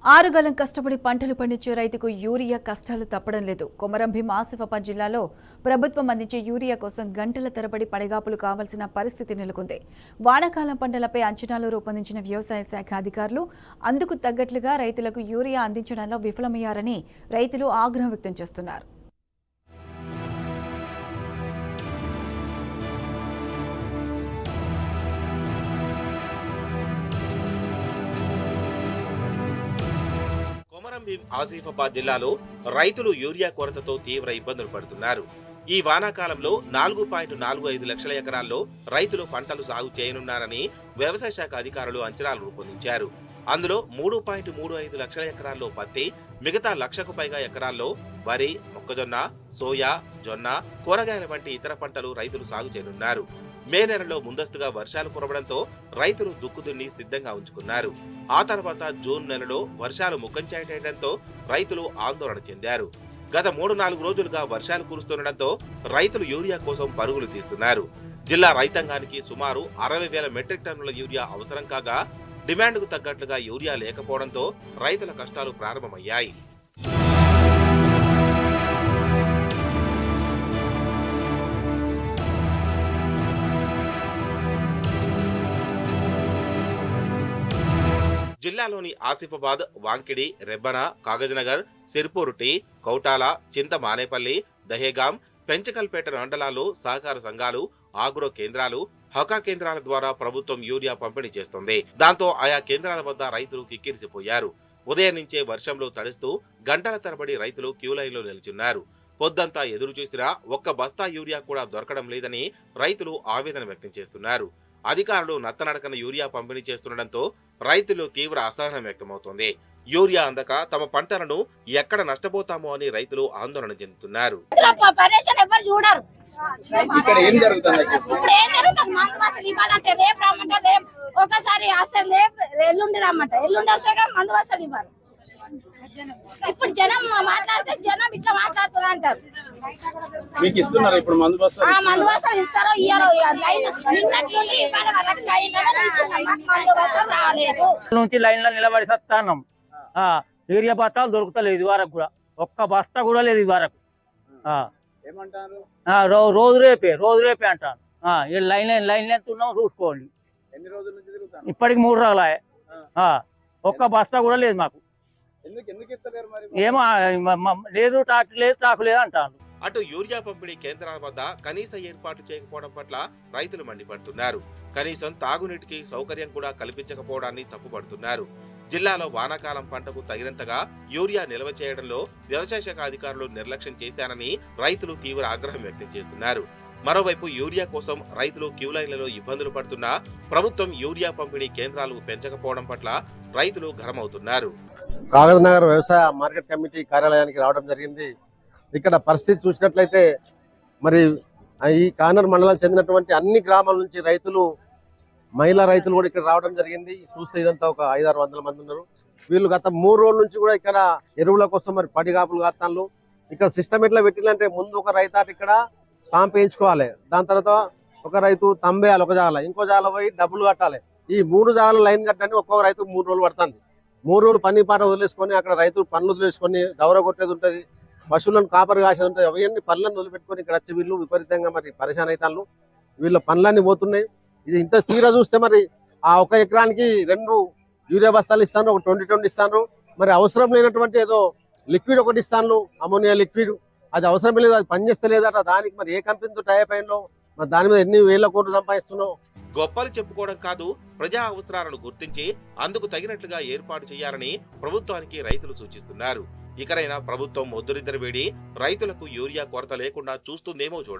ఆరుగాలం కష్టపడి పంటలు పండించే రైతుకు యూరియా కష్టాలు తప్పడం లేదు. కొమరం భీం ఆసిఫాబాద్ జిల్లాలో ప్రభుత్వం అందించే యూరియా కోసం గంటల తరబడి పడిగాపులు కావాల్సిన పరిస్థితి నెలకొంది. వానాకాలం పంటలపై అంచనాలు రూపొందించిన వ్యవసాయ శాఖ అధికారులు అందుకు తగ్గట్లుగా రైతులకు యూరియా అందించడంలో విఫలమయ్యారని రైతులు ఆగ్రహం వ్యక్తం చేస్తున్నారు. కొమరం భీం ఆసిఫాబాద్ జిల్లాలో రైతులు యూరియా కొరతతో తీవ్ర ఇబ్బందులు పడుతున్నారు. ఈ వానాకాలంలో 4.45 లక్షల ఎకరాల్లో రైతులు పంటలు సాగు చేయనున్నారని వ్యవసాయ శాఖ అధికారులు అంచనాలు రూపొందించారు. అందులో 3.35 లక్షల ఎకరాల్లో పత్తి, మిగతా లక్షకు పైగా ఎకరాల్లో వరి, మొక్కజొన్న, సోయా, జొన్న, కూరగాయల వంటి ఇతర పంటలు రైతులు సాగు చేయనున్నారు. మే నెలలో ముందస్తుగా వర్షాలు కురవడంతో రైతులు దుక్కుదున్ని సిద్ధంగా ఉంచుకున్నారు. ఆ తర్వాత జూన్ నెలలో వర్షాలు ముఖంచేయడంతో రైతులు ఆందోళన చెందారు. గత 3-4 రోజులుగా వర్షాలు కురుస్తుండటంతో రైతులు యూరియా కోసం పరుగులు తీస్తున్నారు. జిల్లా రైతాంగానికి సుమారు 60,000 మెట్రిక్ టన్నుల యూరియా అవసరం కాగా డిమాండ్కు తగ్గట్లుగా యూరియా లేకపోవడంతో రైతుల కష్టాలు ప్రారంభమయ్యాయి. జిల్లాలోని ఆసిఫాబాద్, వాంకిడి, రెబ్బన, కాగజ్నగర్, సిర్పూర్టి, కౌటాల, చింతమానేపల్లి, దహేగాం, పెంచకల్పేట మండలాల్లో సహకార సంఘాలు, ఆగ్రో కేంద్రాలు, హకా కేంద్రాల ద్వారా ప్రభుత్వం యూరియా పంపిణీ చేస్తోంది. దాంతో ఆయా కేంద్రాల వద్ద రైతులు కిక్కిరిసిపోయారు. ఉదయం నుంచే వర్షంలో తడుస్తూ గంటల తరబడి రైతులు క్యూలైన్లో నిల్చున్నారు. పొద్దంతా ఎదురు చూసినా ఒక్క బస్తా యూరియా కూడా దొరకడం లేదని రైతులు ఆవేదన వ్యక్తం చేస్తున్నారు. అధికారులు నత్తనడకన యూరియా పంపిణీ చేస్తుండటంతో రైతులు తీవ్ర అసహనం వ్యక్తమవుతోంది. యూరియా అందక తమ పంటలను ఎక్కడ నష్టపోతామో అని రైతులు ఆందోళన చెందుతున్నారు. ఒకసారి ఎల్లుండి రమ్మంట, ఎల్లుండి వస్తే మందు వస్తుంది ఇవ్వరు. ఇప్పుడు జనం మాట్లాడితే జనం ఇట్లా మాట్లాడుతున్నా అంటారు. మీకు ఇస్తున్నారు ఇప్పుడు మందు బస్తాలు ఇస్తారో ఇయ్యారో నుంచి లైన్ లో నిలబడి సత్తానం. యూరియా బస్తాలు దొరుకుతలేదు ఇది వరకు కూడా, ఒక్క బస్తా కూడా లేదు ఇది వరకు. రోజు రేపే అంటాను. ఈ లైన్ ఎంత ఉన్నాం చూసుకోండి. ఇప్పటికి 3 రోజులు ఒక్క బస్తా కూడా లేదు మాకు. ఏమో లేదు, టాకు లేదు అంటాను. అటు యూరియా పంపిణీ కేంద్రాల వద్ద కనీస ఏర్పాట్లు చేయకపోవడం పట్ల రైతులు మండిపడుతున్నారు. కనీసం తాగునీటికి సౌకర్యం కూడా కల్పించకపోవడాన్ని తప్పుపడుతున్నారు. జిల్లాలో వానాకాలం పంటకు తగినంతగా యూరియా నిల్వ చేయడంలో వ్యవసాయ శాఖ అధికారులు నిర్లక్ష్యం చేశారని రైతులు తీవ్ర ఆగ్రహం వ్యక్తం చేస్తున్నారు. మరోవైపు యూరియా కోసం రైతులు క్యూలైన్లలో ఇబ్బందులు పడుతున్నా ప్రభుత్వం యూరియా పంపిణీ కేంద్రాలు పెంచకపోవడం పట్ల రైతులు గరమవుతున్నారు. కాగజ్నగర్ వ్యవసాయ మార్కెట్ కమిటీ కార్యాలయానికి రావడం జరిగింది. ఇక్కడ పరిస్థితి చూసినట్లయితే మరి ఈ కానర్ మండలానికి చెందినటువంటి అన్ని గ్రామాల నుంచి రైతులు, మహిళా రైతులు కూడా ఇక్కడ రావడం జరిగింది. చూస్తే ఇదంతా ఒక 500-600 మంది ఉన్నారు. వీళ్ళు గత 3 రోజుల నుంచి కూడా ఇక్కడ ఎరువుల కోసం మరి పడిగాపులు కాస్తాను. ఇక్కడ సిస్టమ్ ఎట్లా పెట్టిందంటే ముందు ఒక రైతాట ఇక్కడ స్టాంప్ వేయించుకోవాలి, దాని తర్వాత ఒక రైతు తంబేయాలి, ఒక జాల, ఇంకో జాల పోయి డబ్బులు కట్టాలి. ఈ 3 జాల లైన్ కట్టడానికి ఒక్కొక్క రైతు 3 రోజులు పడుతుంది. 3 రోజులు పని పాట వదిలేసుకొని అక్కడ రైతులు పనులు వదిలేసుకొని గౌరవ కొట్టేది ఉంటుంది, పశువులను కాపరి కాసేది ఉంటుంది. అవన్నీ పనులను వదిలిపెట్టుకొని ఇక్కడ వచ్చి వీళ్ళు విపరీతంగా మరి పరిశాన్ అవుతాను. వీళ్ళ పనులన్నీ పోతున్నాయి. ఇది ఇంత తీరా చూస్తే మరి ఆ 1 ఎకరానికి 2 యూరియా బస్తాలు ఇస్తాను, ఒక 20 ఇస్తాను. మరి అవసరం లేనటువంటి ఏదో లిక్విడ్ ఒకటి ఇస్తాను, అమోనియా లిక్విడ్. అది అవసరం లేదు, అది పనిచేస్తలేదట. దానికి మరి ఏ కంపెనీతో టైప్ అయిందో, మరి దాని మీద ఎన్ని వేల కోట్లు సంపాదిస్తున్నావు. గొప్పలు చెప్పుకోవడం కాదు, ప్రజా అవసరాలను గుర్తించి అందుకు తగినట్లుగా ఏర్పాటు చేయాలని ప్రభుత్వానికి రైతులు సూచిస్తున్నారు. ఇకనైనా ప్రభుత్వం ఒత్తిడి వేడి రైతులకు యూరియా కొరత లేకుండా చూస్తుందేమో చూడాలి.